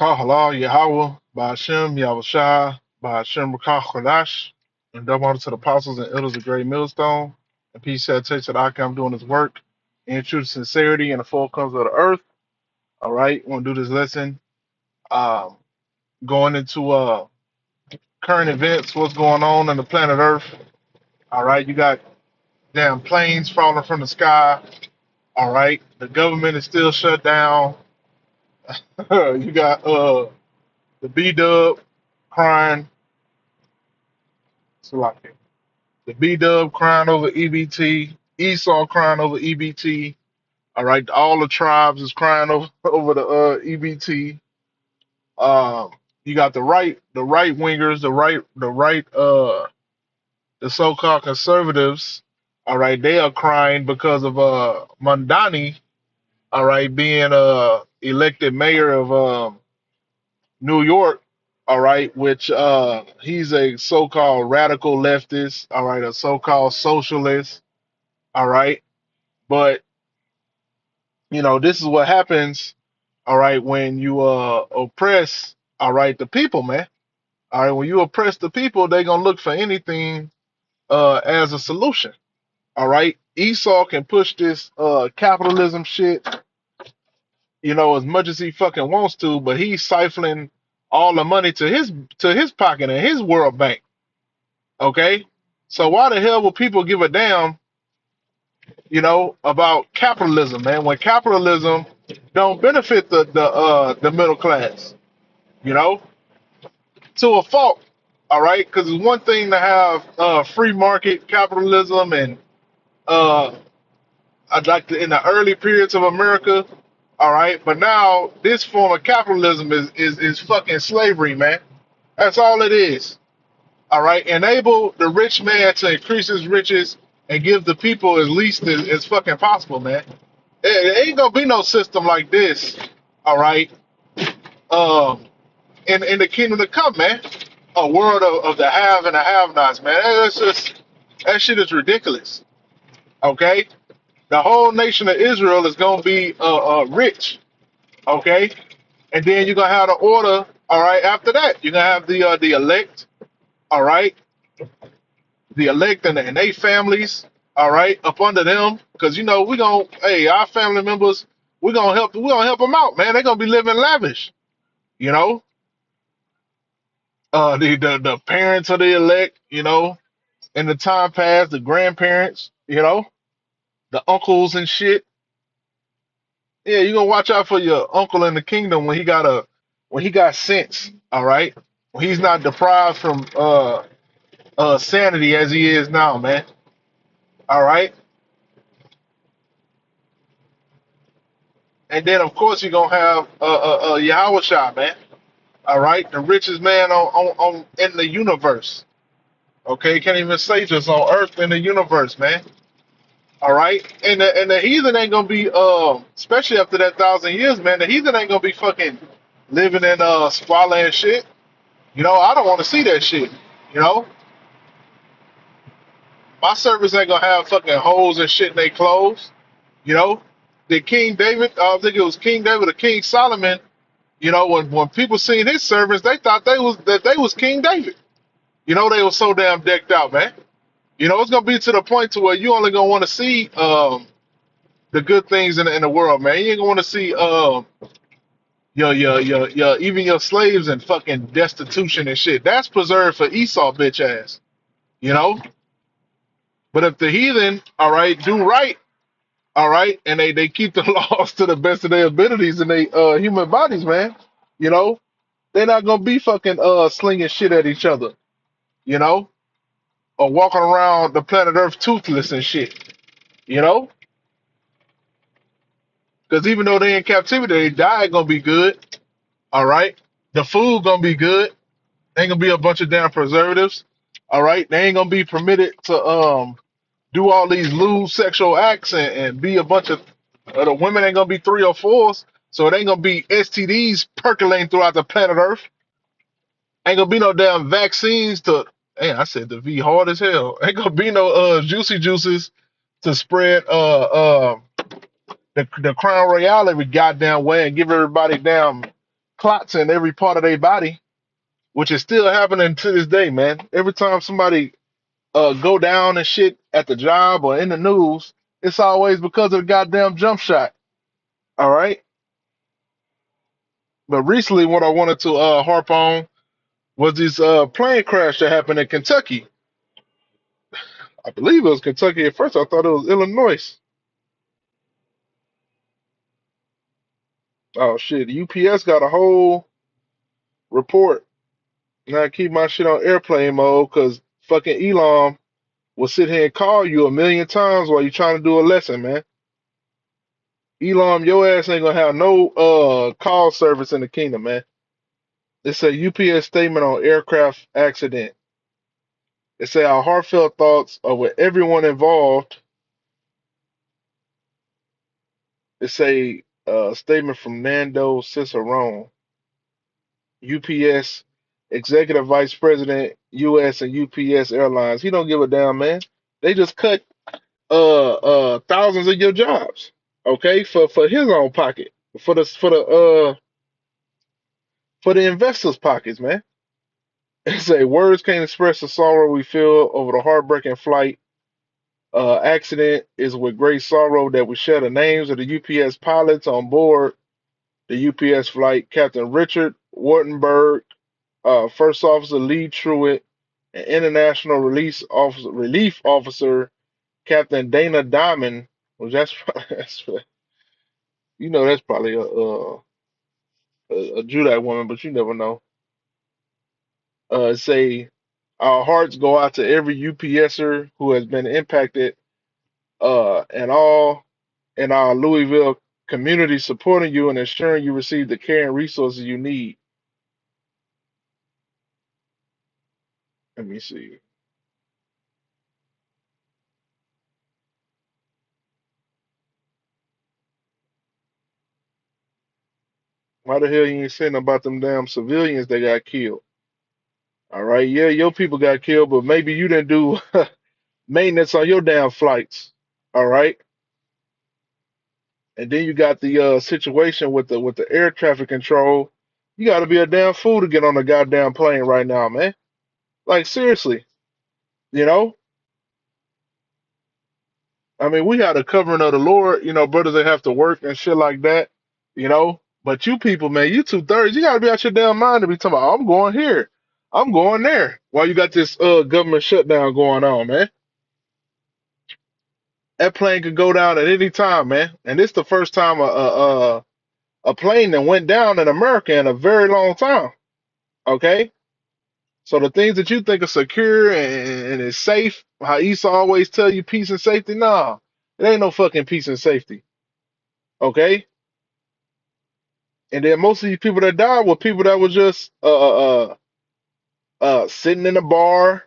Halal Yahweh, Ba'ashem Yahushua, Ba'ashem Rakah Kodash, and double honor to the apostles and elders of Great Millstone, and peace salutation to the Akim doing his work, in true sincerity and the full comes of the earth. All right, we're gonna do this lesson. Um, Going into current events, what's going on the planet Earth. All right, you got damn planes falling from the sky. All right, the government is still shut down. You got the B Dub crying. Salaki. The B Dub crying over EBT, Esau crying over EBT. All right, all the tribes is crying over over the EBT. Um, you got the right wingers, the so-called conservatives. All right, they are crying because of Mondani. All right, being elected mayor of New York. All right, which he's a so-called radical leftist. All right, a so-called socialist. All right, but this is what happens. All right, when you oppress, all right, the people, man. All right, when you oppress the people, they're gonna look for anything as a solution. All right, Esau can push this capitalism shit, as much as he fucking wants to, but he's siphoning all the money to his pocket and his World Bank. Okay, so why the hell will people give a damn, about capitalism, man? When capitalism don't benefit the middle class, you know, to a fault. All right, because it's one thing to have free market capitalism and uh, I'd like to in the early periods of America. All right, but now this form of capitalism is fucking slavery, man. That's all it is. All right, enable the rich man to increase his riches and give the people as least as fucking possible, man. It ain't gonna be no system like this. All right, um, in the kingdom to come, man. A world of the have and the have-nots, man. That shit is ridiculous. Okay, the whole nation of Israel is gonna be rich. Okay, and then you're gonna have the order. All right, after that, you're gonna have the elect. All right, the elect and they families. All right, up under them, because we gonna our family members. We gonna help them out, man. They're gonna be living lavish. You know, the parents of the elect. In the time past, the grandparents. The uncles and shit. Yeah, you gonna watch out for your uncle in the kingdom when he got sense. All right, when he's not deprived from sanity as he is now, man. All right, and then of course you're gonna have Yahweh Shah, man. All right, the richest man on in the universe. Okay, can't even say just on earth in the universe, man. All right, and the heathen ain't gonna be especially after that 1,000 years, man. The heathen ain't gonna be fucking living in squalor and shit. I don't want to see that shit. You know, my servants ain't gonna have fucking holes and shit in their clothes. You know, did King David? I think it was King David or King Solomon. When people seen his servants, they thought they was King David. They were so damn decked out, man. It's gonna be to the point to where you only gonna want to see the good things in the world, man. You ain't gonna want to see your even your slaves and fucking destitution and shit. That's preserved for Esau, bitch ass. You know. But if the heathen, all right, do right, all right, and they keep the laws to the best of their abilities and they human bodies, man. You know, they're not gonna be fucking slinging shit at each other. You know, or walking around the planet Earth toothless and shit. You know, because even though they in captivity, their diet gonna be good. All right, the food gonna be good. Ain't gonna be a bunch of damn preservatives. All right, they ain't gonna be permitted to do all these lewd sexual acts and be a bunch of the women ain't gonna be 3 or 4s, so it ain't gonna be STDs percolating throughout the planet Earth. Ain't gonna be no damn vaccines to. Man, I said the V hard as hell. Ain't gonna be no juicy juices to spread the crown royale every goddamn way and give everybody damn clots in every part of their body, which is still happening to this day, man. Every time somebody go down and shit at the job or in the news, it's always because of the goddamn jump shot. All right. But recently, what I wanted to harp on was this plane crash that happened in Kentucky. I believe it was Kentucky at first. I thought it was Illinois. Oh shit, UPS got a whole report. Now I keep my shit on airplane mode because fucking Elon will sit here and call you a million times while you're trying to do a lesson, man. Elon, your ass ain't gonna have no call service in the kingdom, man. It's a UPS statement on aircraft accident. It say our heartfelt thoughts are with everyone involved. It's a statement from Nando Cicerone, UPS Executive Vice President, US and UPS Airlines. He don't give a damn, man. They just cut thousands of your jobs, okay, for his own pocket, for the investors' pockets, man. It say words can't express the sorrow we feel over the heartbreaking flight accident. Is with great sorrow that we share the names of the UPS pilots on board the UPS flight: Captain Richard Wartenberg, First Officer Lee Truitt, and International Relief Officer Captain Dana Diamond. Well, that's that's probably a Judite woman, but you never know. Say our hearts go out to every UPSer who has been impacted, and all in our Louisville community supporting you and ensuring you receive the care and resources you need. Let me see. Why the hell you ain't saying about them damn civilians that got killed? All right, yeah, your people got killed, but maybe you didn't do maintenance on your damn flights. All right, and then you got the situation with the air traffic control. You got to be a damn fool to get on a goddamn plane right now, man. Like seriously, you know. I mean, we had a covering of the Lord, brothers that have to work and shit like that, you know. But you people, man, you 2/3, you gotta be out your damn mind to be talking about, I'm going here, I'm going there. While you got this government shutdown going on, man. That plane could go down at any time, man. And this the first time a plane that went down in America in a very long time. Okay, so the things that you think are secure and is safe, how Esau always tell you peace and safety, nah, it ain't no fucking peace and safety. Okay, and then most of these people that died were people that were just sitting in a bar,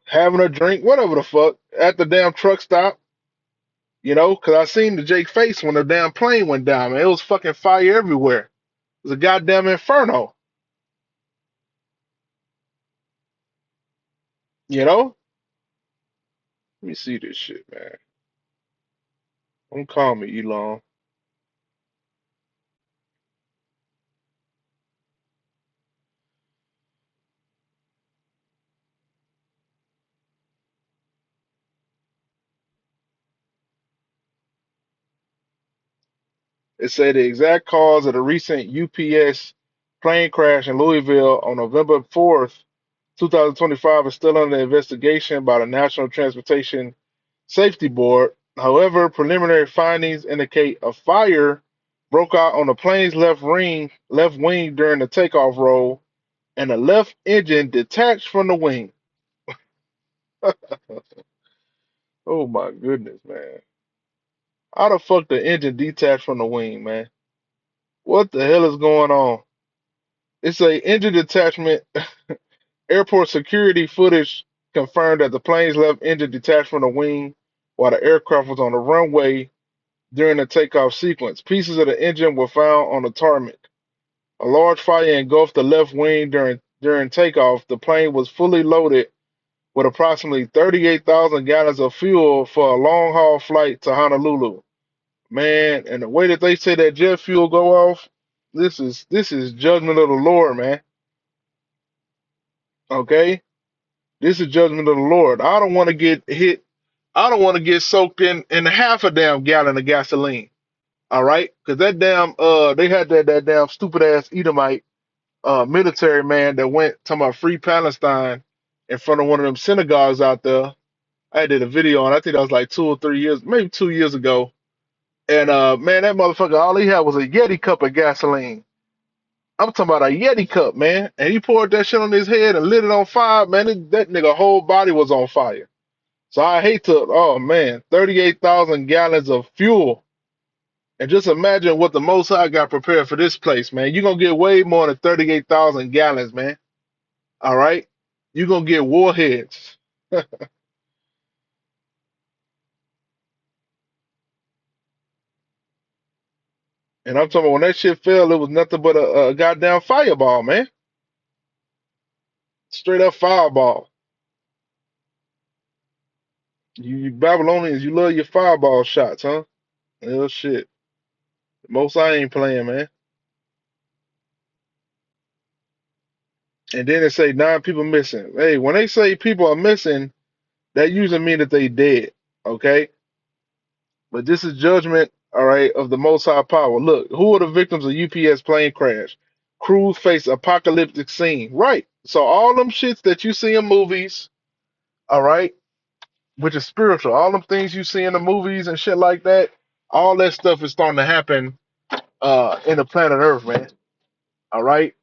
having a drink, whatever the fuck, at the damn truck stop, because I seen the Jake face when the damn plane went down, man. It was fucking fire everywhere. It was a goddamn inferno, you know? Let me see this shit, man. Don't call me Elon. It said the exact cause of the recent UPS plane crash in Louisville on November 4th, 2025 is still under investigation by the National Transportation Safety Board. However, preliminary findings indicate a fire broke out on the plane's left wing during the takeoff roll, and the left engine detached from the wing. Oh my goodness, man. How the fuck the engine detached from the wing, man? What the hell is going on? It's a engine detachment. Airport security footage confirmed that the plane's left engine detached from the wing while the aircraft was on the runway during the takeoff sequence. Pieces of the engine were found on the tarmac. A large fire engulfed the left wing during takeoff. The plane was fully loaded with approximately 38,000 gallons of fuel for a long haul flight to Honolulu. Man, and the way that they say that jet fuel go off, This is judgment of the Lord, man. Okay, this is judgment of the Lord. I don't want to get hit. I don't want to get soaked in half a damn gallon of gasoline. All right, because that damn they had that damn stupid ass Edomite military man that went talking about free Palestine in front of one of them synagogues out there. I did a video on. I think that was like 2 or 3 years, maybe 2 years ago. And man, that motherfucker, all he had was a Yeti cup of gasoline. I'm talking about a Yeti cup, man. And he poured that shit on his head and lit it on fire, man. That nigga whole body was on fire. So I hate to, oh man, 38,000 gallons of fuel. And just imagine what the Most High got prepared for this place, man. You're going to get way more than 38,000 gallons, man. All right? You're going to get warheads. And I'm talking about when that shit fell, it was nothing but a goddamn fireball, man. Straight up fireball. You Babylonians, you love your fireball shots, huh? Well, shit. Most I ain't playing, man. And then they say 9 people missing. Hey, when they say people are missing, that usually mean that they dead. Okay? But this is judgment, all right, of the Most High power. Look, who are the victims of UPS plane crash? Crews face apocalyptic scene. Right. So all them shits that you see in movies, all right, which is spiritual, all them things you see in the movies and shit like that, all that stuff is starting to happen in the planet Earth, man. All right.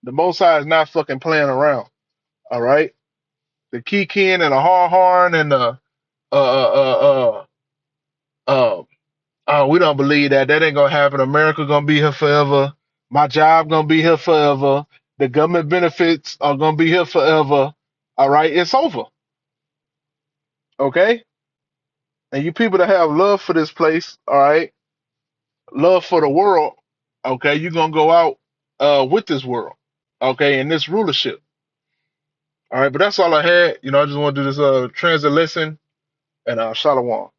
The Most High is not fucking playing around. All right. The Kikin and the Har and the uh uh we don't believe that. That ain't gonna happen. America gonna be here forever. My job gonna be here forever. The government benefits are gonna be here forever. All right, it's over. Okay? And you people that have love for this place, all right, love for the world, okay, you're gonna go out with this world, okay, in this rulership. All right, but that's all I had. I just want to do this transit lesson and shalom.